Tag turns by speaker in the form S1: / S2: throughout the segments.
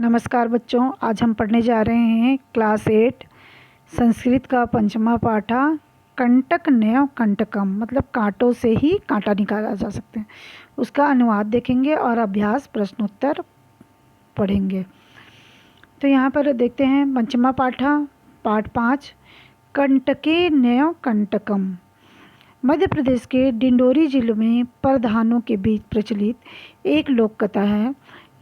S1: नमस्कार बच्चों, आज हम पढ़ने जा रहे हैं क्लास 8 संस्कृत का पंचमा पाठा कंटक न्यव कंटकम, मतलब कांटों से ही कांटा निकाला जा सकते हैं। उसका अनुवाद देखेंगे और अभ्यास प्रश्नोत्तर पढ़ेंगे। तो यहाँ पर देखते हैं पंचमा पाठा पाठ 5 कंटके न्यव कंटकम। मध्य प्रदेश के डिंडोरी जिले में प्रधानों के बीच प्रचलित एक लोक कथा है।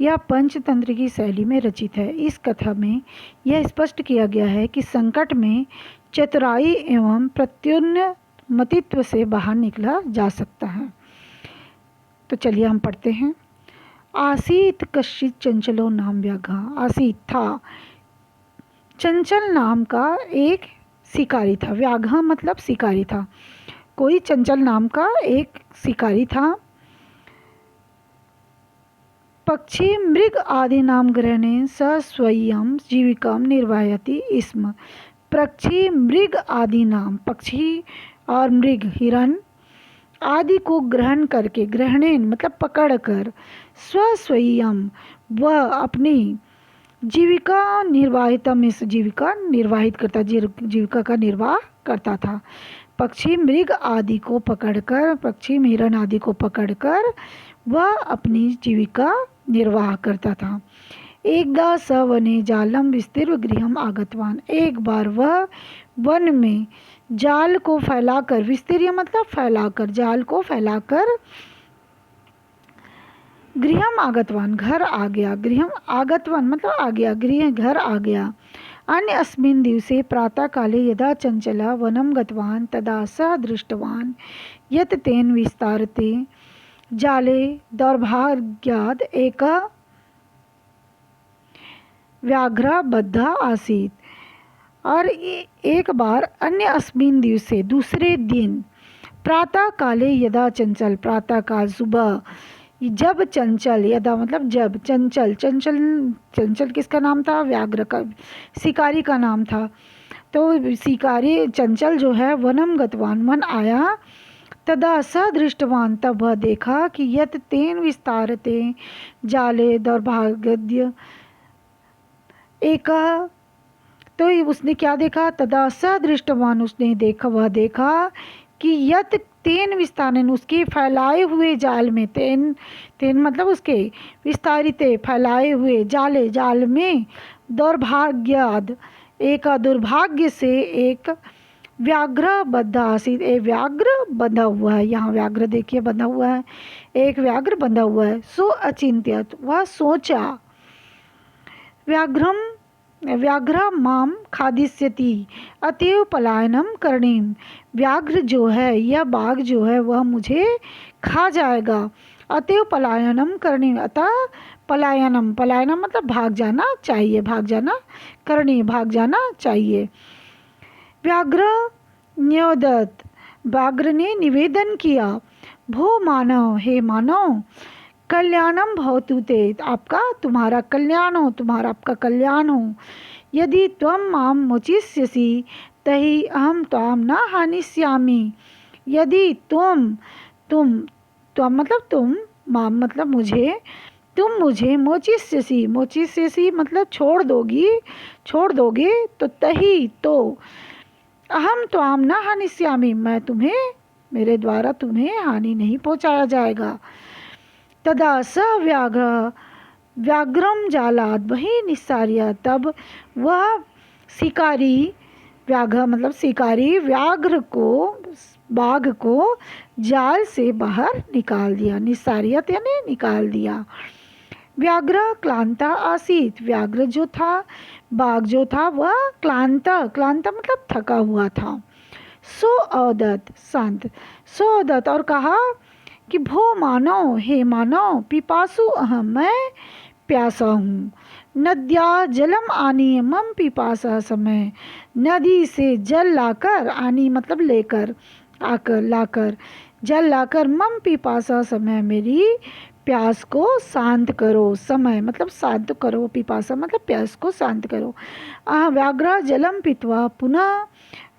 S1: यह पंचतंत्र की शैली में रचित है। इस कथा में यह स्पष्ट किया गया है कि संकट में चतुराई एवं प्रत्युन्नतित्व से बाहर निकला जा सकता है। तो चलिए हम पढ़ते हैं। आसीत कश्चित चंचलो नाम व्याघ्र। आसीत था, चंचल नाम का एक शिकारी था। व्याघ्र मतलब शिकारी था। कोई चंचल नाम का एक शिकारी था। पक्षी मृग आदि नाम ग्रहणेन स स्वयं जीविका निर्वाहयति स्म। पक्षी मृग आदि नाम, पक्षी और मृग हिरण आदि को ग्रहण करके, ग्रहणेन मतलब पकड़कर, स्वयं वह अपनी जीविका निर्वाहितम, इस जीविका निर्वाहित करता, जीविका का निर्वाह करता था। पक्षी मृग आदि को पकड़कर, पक्षी हिरण आदि को पकड़कर वह अपनी जीविका निर्वाह करता था। एकदा स वने जालम विस्तीर्य गृहम आगतवान। एक बार वह वन में जाल को फैलाकर, विस्तीर्य मतलब फैलाकर, जाल को फैलाकर गृहम आगतवान घर आ गया। गृहम आगतवान मतलब आ गया, गृह घर आ गया। अन्य अस्मिन् दिवसे प्रातः काले यदा चंचला वनम गतवान तदा सः दृष्टवान यत् तेन विस्तारते जाले दौर्भाग्याद एक व्याघ्र बद्धा आसीत। और एक बार अन्य अस्मिन् दिवसे, दूसरे दिन, प्रातः काले यदा चंचल, प्रातः काल सुबह, जब चंचल, यदा मतलब जब, चंचल, चंचल चंचल किसका नाम था? व्याघ्र का, शिकारी का नाम था। तो शिकारी चंचल जो है वनम गतवान, वन आया। तदा स दृष्टवान, तब वह देखा कि यत तेन विस्तारते जाले दौर्भाग्य एक। तो उसने क्या देखा? तदा स दृष्टवान, उसने देखा, वह देखा कि यत तेन विस्तारन, उसके फैलाए हुए जाल में, तेन तेन मतलब उसके विस्तारित फैलाए हुए जाले, जाल में दौर्भाग्याद एक, दुर्भाग्य से एक व्याघ्र बंधा आसीत, एक व्याघ्र बंधा हुआ है। यहाँ व्याघ्र देखिए बंधा हुआ है, एक व्याघ्र बंधा हुआ है। सो अचिंत्यत, वह सोचा, व्याघ्र माम खादिष्यति अतएव पलायनम करणीम। व्याघ्र जो है, यह बाघ जो है, वह मुझे खा जाएगा। अतएव पलायनम करणीम, अतः पलायनम, पलायनम मतलब भाग जाना चाहिए, भाग जाना, करणी भाग जाना चाहिए। व्याघ्र न्योदत, व्याघ्र ने निवेदन किया, भो मानव, हे मानव, कल्याणम भवतु ते, आपका, तुम्हारा कल्याण हो, तुम्हारा आपका कल्याण हो। यदि त्वम माम मोचिष्यसि तहि अहम त्वाम न हानिष्यामि। यदि तुम मतलब तुम, माम मतलब मुझे, तुम मुझे मोचिष्यसि, मोचिष्यसि मतलब छोड़ दोगे, तो तही तो, अहम त्वाम न हानिष्यामि, मैं तुम्हें, मेरे द्वारा तुम्हें हानि नहीं पहुंचाया जाएगा। तदा स व्याघ्रम जालाद वही निस्सार्य, तब वह शिकारी, व्याघ्र मतलब शिकारी, व्याघ्र को, बाघ को जाल से बाहर निकाल दिया। निस्सार्यत यानी निकाल दिया। व्याघ्र क्लांता आसीत, व्याघ्र जो था, बाघ जो था, वह क्लांता, क्लांता मतलब थका हुआ था। सो अवदत, शांत, सो अवदत, और कहा कि भो मानव, हे मानव, पिपासु अहम, मैं प्यासा हूँ। नद्या जलम आनी मम पिपासा समय, नदी से जल लाकर, आनी मतलब लेकर, आकर, लाकर, जल लाकर, मम पिपासा समय, मेरी प्यास को शांत करो। समय मतलब शांत करो, पिपासा मतलब प्यास को शांत करो। व्याघ्र जलम पीत्वा पुनः,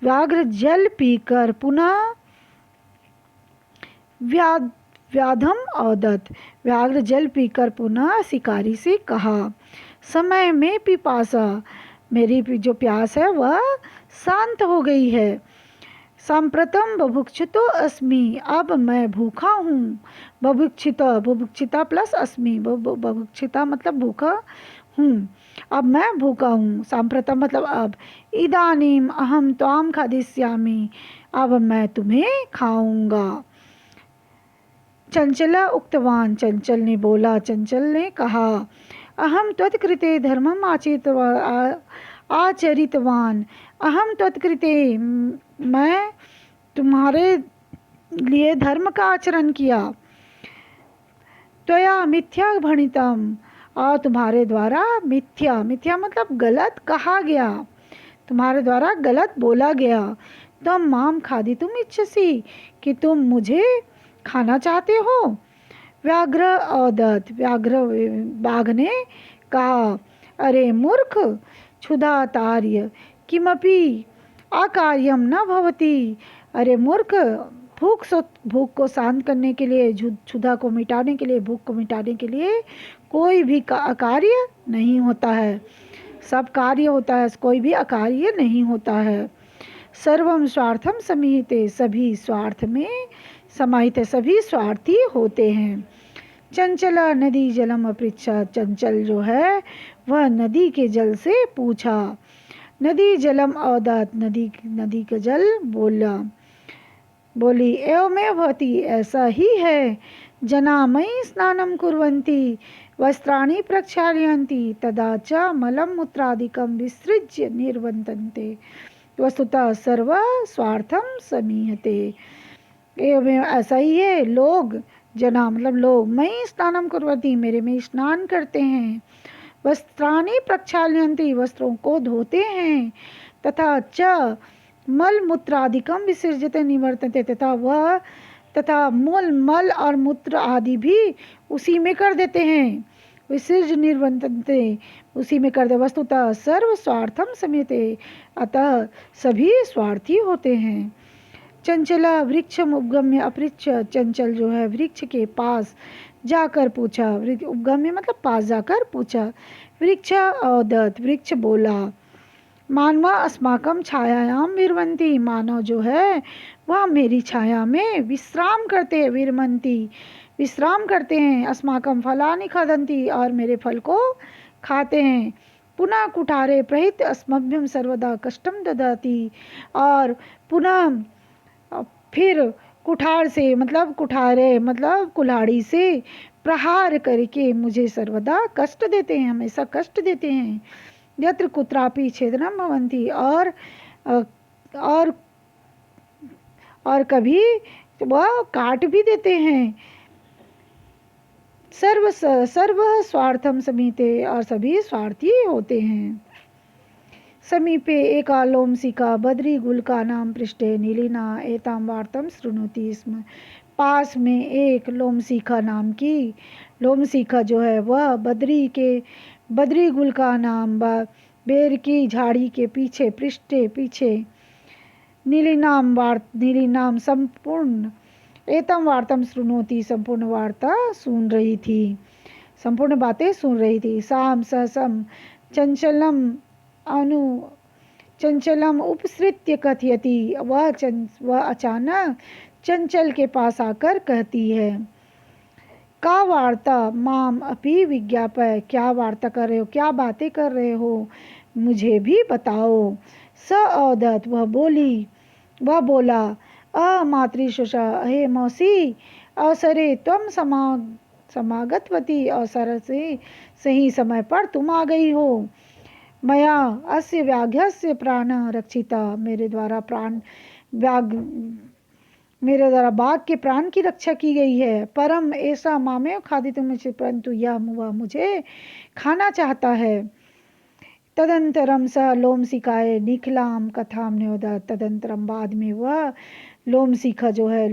S1: व्याघ्र जल पीकर पुनः व्याधम अवदत, व्याघ्र जल पीकर पुनः शिकारी से कहा, समय में पिपासा, मेरी जो प्यास है वह शांत हो गई है। सांप्रतम बुभुक्षितो अस्मि, अब मैं भूखा हूँ। बुभुक्षिता, बुभुक्षिता प्लस अस्मि, बुभुक्षिता मतलब भूखा हूँ, अब मैं भूखा हूँ। सांप्रतम मतलब अब। इदानीम अहम त्वाम खादिष्यामि, अब मैं तुम्हें खाऊंगा। चंचला उक्तवान, चंचल ने बोला, चंचल ने कहा, अहम त्वत्कृते धर्मम आचरितवान, अहम त्वत्कृते, मैं तुम्हारे लिए धर्म का आचरण किया। त्वया मिथ्या भणितम, और तुम्हारे द्वारा मिथ्या, मिथ्या मतलब गलत कहा गया, तुम्हारे द्वारा गलत बोला गया। तुम माम खादितुम इच्छसि, कि तुम मुझे खाना चाहते हो। व्याघ्र अवदत्, व्याघ्र बाघ ने कहा, अरे मूर्ख, क्षुधा तार्य किमपि अकार्यम न भवति, अरे मूर्ख, भूख को शांत करने के लिए, क्षुधा को मिटाने के लिए, भूख को मिटाने के लिए कोई भी कार्य नहीं होता है, सब कार्य होता है, कोई भी अकार्य नहीं होता है। सर्वम स्वार्थम समीहिते, सभी स्वार्थ में समाहित है, सभी स्वार्थी होते हैं। चंचला नदी जलम अपृच्छा, चंचल जो है वह नदी के जल से पूछा। नदी जलम अवदत्, नदी का जल बोली, एवमेव भवति, ऐसा ही है। जना मयि स्नानं कुर्वन्ति, वस्त्राणि प्रक्षालयन्ति, तदा च मलं मूत्रादिकं विसृज्य निर्वतन्ते, वस्तुतः सर्व स्वार्थम समीहते। एवं ऐसा ही है, लोग, जना मतलब लोग, मयि स्नानं कुर्वन्ति, मेरे में स्नान करते हैं, वस्त्राणि प्रक्षालयन्ति, वस्त्रों को धोते हैं, तथा च मल मूत्रादिकम विसर्जते निवर्तन्ते, तथा मल और मूत्र आदि भी उसी में कर देते हैं, विसर्ज निर्वतन्ते, उसी में कर दे। वस्तुतः सर्व स्वार्थम समेते, अतः सभी स्वार्थी होते हैं। चंचला वृक्षम उपगम्य अपृच्छ, चंचल जो है वृक्ष के पास जाकर पूछा, उपगम्य मतलब पास जाकर पूछा। वृक्ष अवदत्, वृक्ष बोला, मानवा अस्माकम छायायाम विरमन्ति, मानव जो है वह मेरी छाया में विश्राम करते हैं, विरमन्ति विश्राम करते हैं। अस्माकम फलानि खादन्ति, और मेरे फल को खाते हैं। पुनः कुठारे प्रहित अस्मभ्यम सर्वदा कष्टम ददाति, और पुनः फिर कुठार से मतलब कुठारे मतलब कुल्हाड़ी से प्रहार करके मुझे सर्वदा कष्ट देते हैं, हमेशा कष्ट देते हैं। यत्र कुत्रापि छेदनम भवन्ति, और कभी वह काट भी देते हैं। सर्व स्वार्थम समीते, और सभी स्वार्थी होते हैं। समीपे एका लोमशिखा बद्री गुलका नाम पृष्ठे नीलिना एताम वार्तम शृणोति स्म, पास में एक लोमशिखा नाम की, लोमशिखा जो है वह बद्री गुलका नाम बेर की झाड़ी के पीछे, पृष्ठे पीछे, नीली नाम संपूर्ण, एतम वार्तम शृणोति, संपूर्ण वार्ता सुन रही थी, संपूर्ण बातें सुन रही थी। साम सहसम चंचलम उपसृत्य कथयति, वह अचानक चंचल के पास आकर कहती है, का वार्ता माम अपि विज्ञापय, क्या वार्ता कर रहे हो, क्या बातें कर रहे हो, मुझे भी बताओ। स अवदत्, वह बोला, मातृशुषा, हे मौसी, अवसरे त्वम समागतवती, अवसर से सही समय पर तुम आ गई हो। मया अस्य व्याघ्यस्य प्राण रक्षिता, मेरे द्वारा बाघ के प्राण की रक्षा की गई है। परम ऐसा मामेव खादितुम, परंतु वह मुझे खाना चाहता है। तदंतरम स लोमशिखाए निखिलाम कथाम न्योदत्, तदंतरम बाद में वह लोमशिखा जो है,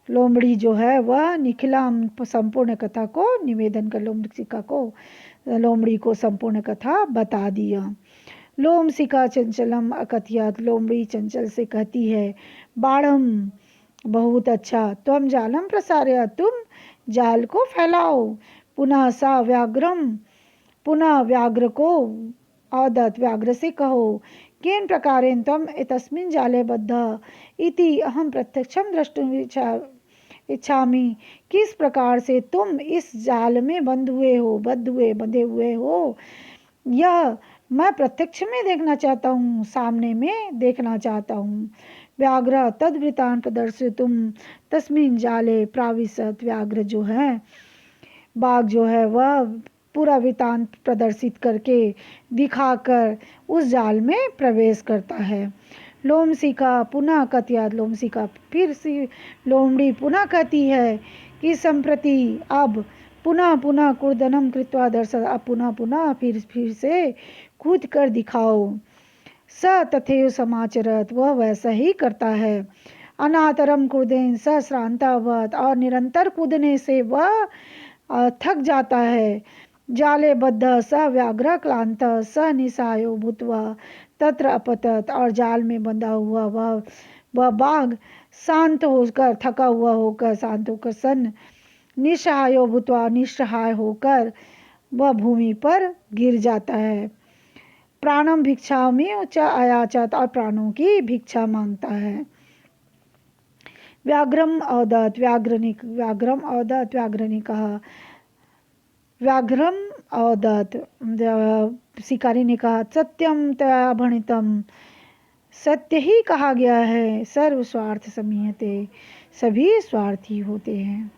S1: लोमड़ी जो है वह निखिलाम संपूर्ण कथा को निवेदन कर, लोमशिखा को, लोमड़ी को संपूर्ण कथा बता दिया। लोमशिखा चंचलम अकथयत, लोमड़ी चंचल से कहती है, बाढ़म, बहुत अच्छा, त्वम जालम प्रसारय, तुम जाल को फैलाओ। पुनः सा व्याघ्रम पुनः व्याघ्र को औदत व्याघ्र से कहो, केन प्रकारेण त्वम् एतस्मिन् जाले बद्धः इति अहं प्रत्यक्षं द्रष्टुम् इच्छामि। किस प्रकार से तुम इस जाल में बंधे हुए हो, यह मैं प्रत्यक्ष में देखना चाहता हूँ, सामने में देखना चाहता हूँ। व्याघ्र तद्वृतान् प्रदर्शितुं तस्मिन् जाले प्राविशत्। व्याघ्र जो है, बाघ जो है, वह पूरा वृतांत प्रदर्शित करके दिखाकर उस जाल में प्रवेश करता है। लोमशिखा पुनः कथयत्। लोमशिखा फिर से लोमड़ी पुनः कहती है कि संप्रति अब पुनः पुनः कूर्दनम कृत्वा दर्शन। अब पुनः पुनः फिर से कूद कर दिखाओ। स तथैव समाचरत। वह वैसा ही करता है। अनातरम कूर्देन स श्रांतावत। और निरंतर कूदने से वह थक जाता है। जाले बद्ध स व्याघ्र क्लांत स निशायो भूत्वा तत्र अपतत। और जाल में बंधा हुआ वह बाघ शांत होकर, थका हुआ होकर, शांत होकर, सन निसहायो भूत्वा, निसहाय होकर वह भूमि पर गिर जाता है। प्राणम भिक्षामि च अयाचत। और प्राणों की भिक्षा मांगता है। व्याघ्रम औदत। व्याघ्रम औदत। व्याघ्र ने कहा। व्याघ्रम औदत, शिकारी ने कहा, सत्यम तया भणितम। सत्य ही कहा गया है। सर्व स्वार्थ समीयते। सभी स्वार्थी होते हैं।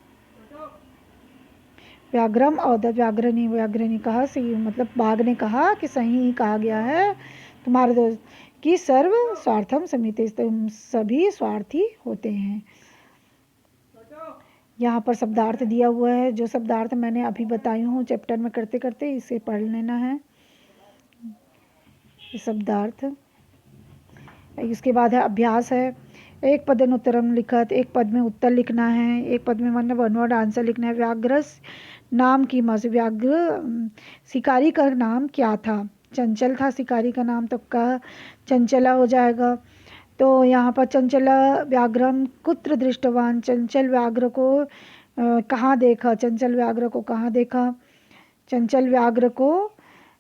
S1: व्याघ्रम औदत। व्याघ्र ने कहा, मतलब बाघ ने कहा कि सही ही कहा गया है तुम्हारे दोस्त कि सर्व स्वार्थम समीते, तुम सभी स्वार्थी होते हैं। यहाँ पर शब्दार्थ दिया हुआ है। जो शब्दार्थ मैंने अभी बताई हूँ चैप्टर में करते करते, इसे पढ़ लेना है। ये शब्दार्थ। इसके बाद है अभ्यास है। एक पदन उत्तरम लिखत। एक पद में उत्तर लिखना है। एक पद में वन वर्ड आंसर लिखना है। व्याघ्र नाम की मस। व्याघ्र शिकारी का नाम क्या था? चंचल था शिकारी का नाम, तो का चंचला हो जाएगा। तो यहाँ पर चंचला व्याघ्रम कुत्र दृष्टवान। चंचल व्याघ्र को कहाँ देखा? चंचल व्याघ्र को कहाँ देखा? चंचल व्याघ्र को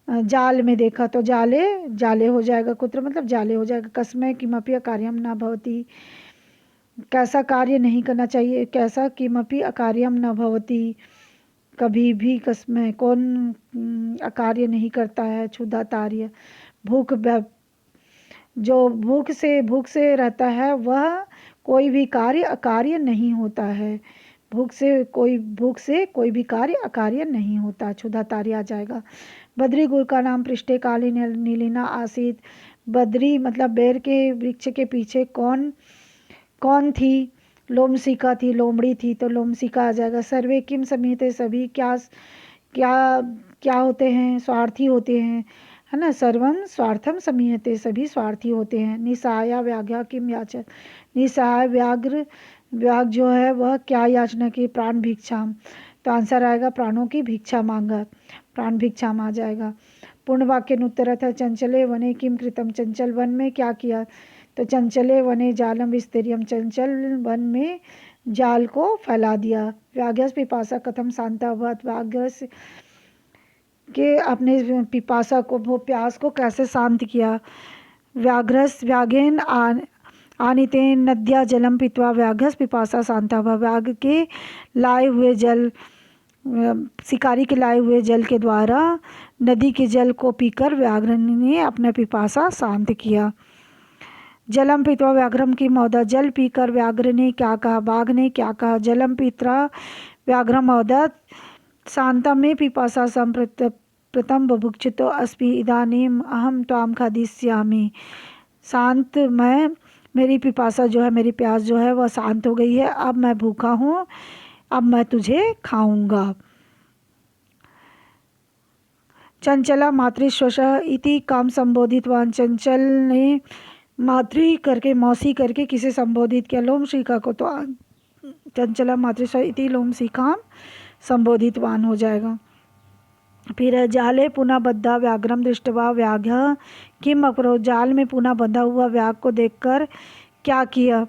S1: जाल में देखा। तो जाले हो जाएगा। कुत्र मतलब जाले हो जाएगा। कस्मै किमपि अकार्यम न भवति। कैसा कार्य नहीं करना चाहिए? कैसा किमपि अकार्यम न भवति। कभी भी कस्मै, कौन अकार्य नहीं करता है? क्षुधातार्य। भूख, जो भूख से रहता है वह कोई भी कार्य अकार्य नहीं होता है। भूख से कोई भी कार्य अकार्य नहीं होता। क्षुधातार्य आ जाएगा। बद्री गुर का नाम पृष्ठे काली नीलिना आसीत। बद्री मतलब बेर के वृक्ष के पीछे कौन थी? लोमशिखा थी, लोमड़ी थी, तो लोमशिखा आ जाएगा। सर्वे किम समीते। सभी क्या होते हैं? स्वार्थी होते हैं, है ना। सर्वम स्वार्थम समीयते। सभी स्वार्थी होते हैं। निसाया व्याघ्र किम याचत। निसहाय व्याघ्र जो है वह क्या याचना की? प्राण भिक्षाम। तो आंसर आएगा प्राणों की भिक्षा मांगा। प्राण भिक्षाम आ जाएगा। पूर्ण वाक्य उत्तर था चंचले वने किम कृतम। चंचल वन में क्या किया? तो चंचले वने जालम विस्तीर्यम। चंचल वन में जाल को फैला दिया। व्याघ्रस पिपासा कथम शांता अभवत्। व्याघ्रस के अपने पिपासा को, वो प्यास को कैसे शांत किया? व्याघ्रस व्याघेन आनितेन नद्या जलम पीत्वा व्याघ्रस पिपासा शांता भव। व्याघ्र के लाए हुए जल, शिकारी के लाए हुए जल के द्वारा नदी के जल को पीकर व्याघ्र ने अपना पिपासा शांत किया। जलम पीत्वा व्याघ्रम की मौदा। जल पीकर व्याघ्र ने क्या कहा? बाघ ने क्या कहा? जलम पीत्वा व्याघ्रम मौदत शांता में पिपासा प्रथम बुभुक्षितो अस्मि इदानीम अहम त्वाम खादिष्यामि। शांत, मेरी पिपासा जो है, मेरी प्यास जो है वह शांत हो गई है। अब मैं भूखा हूँ, अब मैं तुझे खाऊंगा। चंचला मातृश्वश इति काम संबोधितवान। चंचल ने मातृ करके, मौसी करके किसे संबोधित किया? लोमशिखा को। तो चंचला मातृश्वश इति लोमशिखा संबोधितवान हो जाएगा। फिर है जाले पुनः बद्धा व्याघ्रम दृष्टवा व्याघ्र किम अकरोत्। जाल में पुनः बंधा हुआ व्याघ्र को देखकर क्या किया?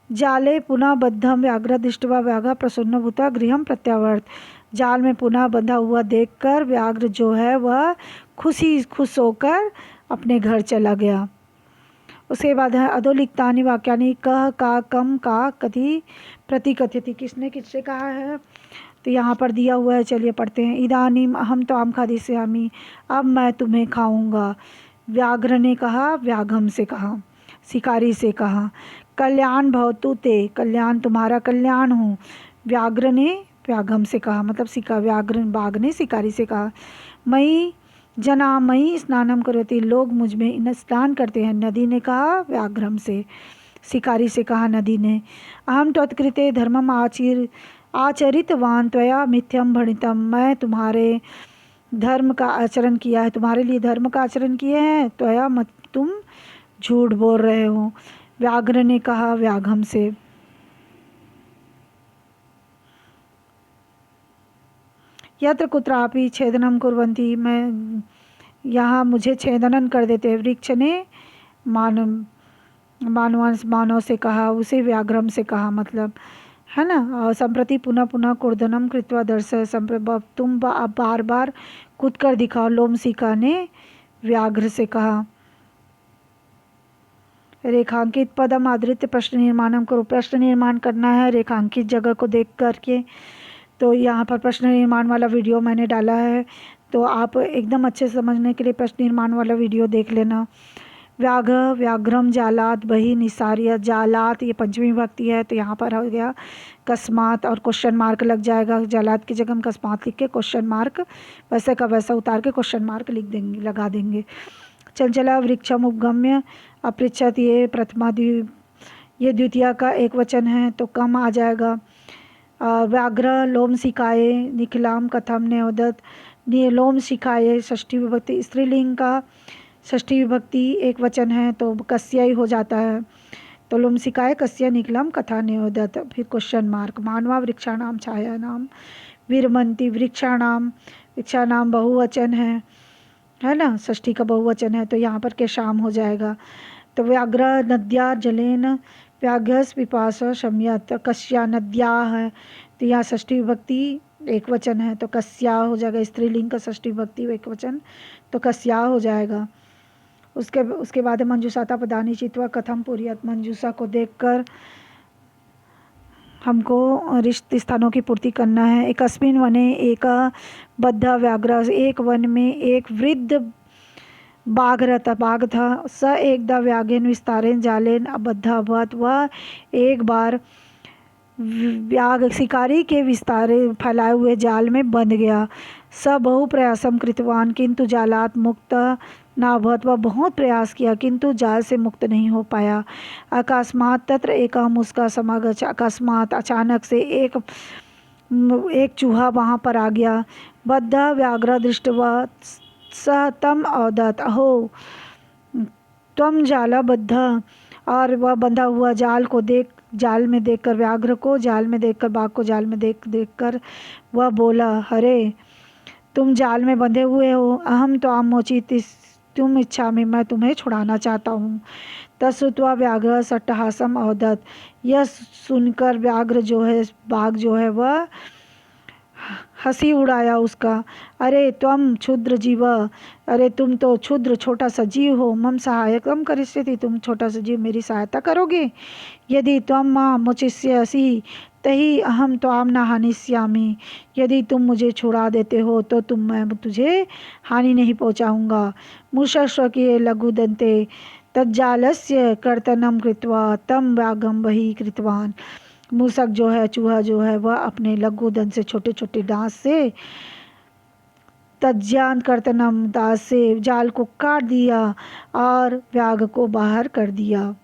S1: जाले पुनः बद्धम व्याघ्र दृष्टवा व्याघ्र प्रसन्न भूत्वा गृहं प्रत्यावर्त। जाल में पुनः बंधा हुआ देखकर व्याघ्र जो है वह खुश होकर अपने घर चला गया। उसके बाद है अधोलिखितानि वाक्यानि कह का कम का कति प्रतिकथ्यति, किसने किससे कहा है, तो यहाँ पर दिया हुआ है, चलिए पढ़ते हैं। इदानीम अहम त्वाम खादिष्यामि, अब मैं तुम्हें खाऊंगा। व्याघ्र ने कहा, व्याघ्रम से कहा, शिकारी से कहा। कल्याण भवतु ते, कल्याण तुम्हारा कल्याण हो। व्याघ्र ने व्याघ्रम से कहा, मतलब व्याघ्र बाघ ने शिकारी से कहा। मई जना मई स्नानम करोति, लोग मुझ में स्नान करते हैं। नदी ने कहा व्याघ्रम से, शिकारी से कहा नदी ने। अहम त्वत्कृते धर्मम आचरितवान त्वया मिथ्यम भणितम, मैं तुम्हारे धर्म का आचरण किया है, तुम्हारे लिए धर्म का आचरण किए हैं, त्वया मत, तुम झूठ बोल रहे हो। व्याघ्र ने कहा व्याघ्रम से। यत्र कुत्रापि छेदनम कुर्वन्ति, मैं यहाँ मुझे छेदनन कर देते। वृक्ष ने मानव से कहा, उसे व्याघ्रम से कहा, मतलब है ना। और संप्रति पुनः पुनः कुर्दनम कृत्वा दर्शय, तुम बार बार कूद कर दिखाओ। लोमशिखा ने व्याघ्र से कहा। रेखांकित पदम आदृत्य प्रश्न निर्माणम करो, प्रश्न निर्माण करना है रेखांकित जगह को देख करके। तो यहाँ पर प्रश्न निर्माण वाला वीडियो मैंने डाला है, तो आप एकदम अच्छे से समझने के लिए प्रश्न निर्माण वाला वीडियो देख लेना। व्याघ्र व्याघ्रम जालात बही निसार्य, जालात ये पंचमी विभक्ति है, तो यहाँ पर हो गया कस्मात और क्वेश्चन मार्क लग जाएगा। जालात की जगह हम कस्मात लिख के क्वेश्चन मार्क वैसे का वैसा उतार के क्वेश्चन मार्क लिख देंगे, लगा देंगे। चंचला वृक्षम उपगम्य अपृच्छत, ये प्रथमा ये द्वितीय का एक वचन है, तो कम आ जाएगा। व्याघ्र लोम शिखाए निखिलाम कथम न्योदत, लोम शिखाए षष्ठी विभक्ति, स्त्रीलिंग का षष्ठी विभक्ति एक वचन है, तो कस्य ही हो जाता है। तो लोम शिखाए कस्य निखिलम कथा न्योदत, फिर क्वेश्चन मार्क। मानवा वृक्षाणाम छायानाम विरमंती, वृक्षाणाम बहुवचन है ना, षष्ठी का बहुवचन है, तो यहाँ पर के शाम हो जाएगा। तो व्याघ्र नद्या जलेन व्याघ्रस पिपासा शम्यत, कस्या नद्या है, तो यहाँ षष्ठी विभक्ति एक वचन है, तो कस्या हो जाएगा। स्त्रीलिंग का षष्ठी विभक्ति एक वचन, तो कस्या हो जाएगा। उसके बाद मंजूषाता पदानी चित्वा कथम पुरियत, मंजूषा को देखकर हमको रिक्त स्थानों की पूर्ति करना है। एक अस्मिन वने एक बद्ध व्याघ्र, एक वन में एक वृद्ध बाघ रहता, बाघ था। स एकदा व्याघेन विस्तारेन जालेन अबद्ध अभवत, वह एक बार व्याघ शिकारी के विस्तारे फैलाए हुए जाल में बंध गया। स बहु प्रयासम कृतवान किंतु जालात मुक्त न अभवत, वह बहुत प्रयास किया किंतु जाल से मुक्त नहीं हो पाया। अकस्मात तत्र एका मुस्का समागच्छ, अकस्मात अचानक से एक चूहा वहाँ पर आ गया। बद्ध व्याघ्र दृष्टवा स तम अवदत, अहो त्वम जालबद्ध, और वह बंधा हुआ जाल में देखकर व्याघ्र को जाल में देखकर, बाघ को जाल में देखकर वह बोला, अरे तुम जाल में बंधे हुए हो। अहम त्वाम मोचिति, तुम इच्छा में, मैं तुम्हें छुड़ाना चाहता हूँ। तत्श्रुत्वा व्याघ्र सट्टहासम अवदत, यह सुनकर व्याघ्र जो है, बाघ जो है, वह हंसी उड़ाया उसका। अरे त्वम क्षुद्र जीव, अरे तुम तो क्षुद्र छोटा सा जीव हो। मम सहायकम करिष्यति, तुम छोटा सा जीव मेरी सहायता करोगे। यदि त्वम मां मुचिष्यसि तहि अहम त्वाम न हानिष्यामि, यदि तुम मुझे छुड़ा देते हो तो मैं तुझे हानि नहीं पहुँचाऊँगा। मूषस्वकीय लघुदन्ते तज्जालस्य कर्तनम कृत्वा तम व्याघ्रम बहि कृतवान, मूषक जो है, चूहा जो है, वह अपने लघु दंत से, छोटे छोटे दांत से, तज्जान कर्तनम, दांत से जाल को काट दिया और व्याघ्र को बाहर कर दिया।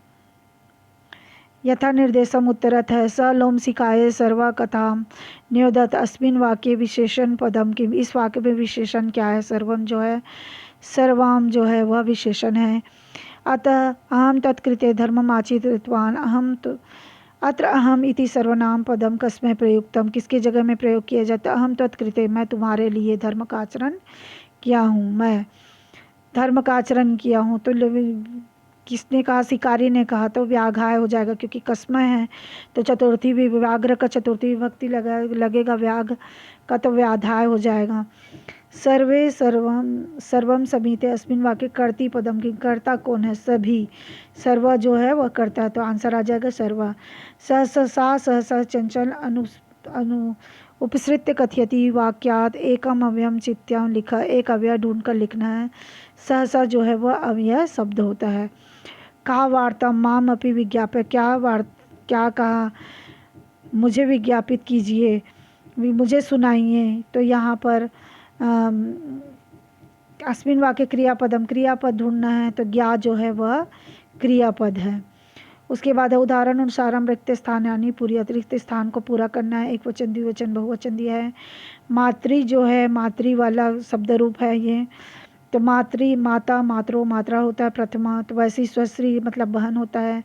S1: यथा निर्देशम उत्तरत है। स लोम शिखाए सर्वा कथाम न्योदत, अस्मिन वाक्य विशेषण पदम की, इस वाक्य में विशेषण क्या है? सर्वम जो है, सर्वाम जो है वह विशेषण है। अतः अहम तत्कृते धर्मम आचरितवान, अहम तो अत्र अहम इति सर्वनाम पदम कस्मै प्रयुक्तम, किसके जगह में प्रयोग किया जाता है? अहम तत्कृते, मैं तुम्हारे लिए धर्म का आचरण किया हूँ, मैं धर्म का आचरण किया हूँ। तो किसने कहा? शिकारी ने कहा, तो व्याघाय हो जाएगा क्योंकि कस्मै है, तो चतुर्थी भी व्याघ्र का चतुर्थी विभक्ति लगेगा व्याघ, का तो व्याधाय हो जाएगा। सर्वे सर्वम सर्वम समीते अस्मिन वाक्य कर्ती पदम की कर्ता कौन है? सभी। सर्व जो है वह करता है, तो आंसर आ जाएगा सर्वा। सहसा सहसा चंचल अनु उपसृत्य कथयति वाक्यात एकम अव्ययम चित्याम लिखा, एक अव्यय ढूंढ कर लिखना है। सहसा जो है वह अव्यय शब्द होता है। कहा वार्ता माम अपि विज्ञाप्य, क्या कहा? मुझे विज्ञापित कीजिए, मुझे सुनाइए। तो यहाँ पर अस्मिन वाक्य क्रियापदम, क्रियापद ढूंढना है, तो ज्ञा जो है वह क्रियापद है। उसके बाद है उदाहरण अनुसारम रिक्त स्थान, यानी पूरी अतिरिक्त स्थान को पूरा करना है। एक वचन द्विवचन बहुवचन दिया है। मातृ जो है मातृ वाला शब्द रूप है ये, तो मातृ माता मात्रो मात्रा होता है प्रथमा, तो वैसे ही स्वश्री मतलब बहन होता है।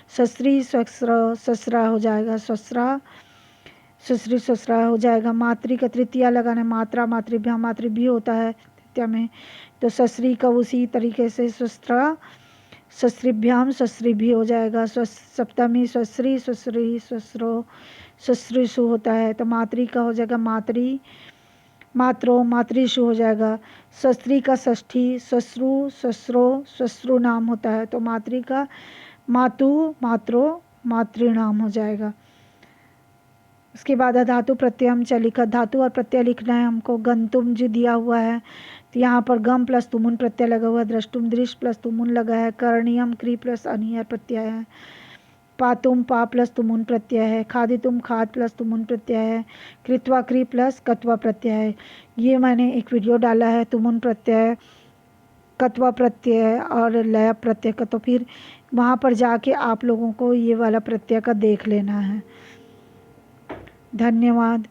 S1: सस्त्री स्वस्र ससरा हो जाएगा, ससरा सुश्री ससरा हो जाएगा। मातृ का तृतीया लगाना है, मात्रा मातृभ्याम मातृभ्य होता है तृतीया में, तो सस्त्री का उसी तरीके से सस्त्रा सस्त्रीभ्याम सस्त्रीभि हो जाएगा। सप्तमी स्वश्री स्वश्री स्वस्रो सस्त्रीषु होता है, तो मातृ का हो जाएगा मातृ मात्रो मातृषु हो जाएगा। सस्त्री का षष्ठी ससरु ससरो ससरु नाम होता है, तो मातृ का मातु मात्रो मातृ नाम हो जाएगा। उसके बाद धातु प्रत्यय च लिखा, धातु और प्रत्यय लिखना है हमको। गंतुम जो दिया हुआ है, तो यहाँ पर गम प्लस तुमुन प्रत्यय लगा हुआ है। द्रष्टुम दृश प्लस तुमुन लगा है। करणीयम क्री प्लस अनियर प्रत्यय है। पातुम पा प्लस तुमुन प्रत्यय है। खादितुम खाद प्लस तुमुन प्रत्यय है। कृत्वा क्री प्लस कत्वा प्रत्यय है। ये मैंने एक वीडियो डाला है तुमुन प्रत्यय कत्वा प्रत्यय और लय प्रत्यय का, तो फिर वहाँ पर जाके आप लोगों को ये वाला प्रत्यय का देख लेना है। धन्यवाद।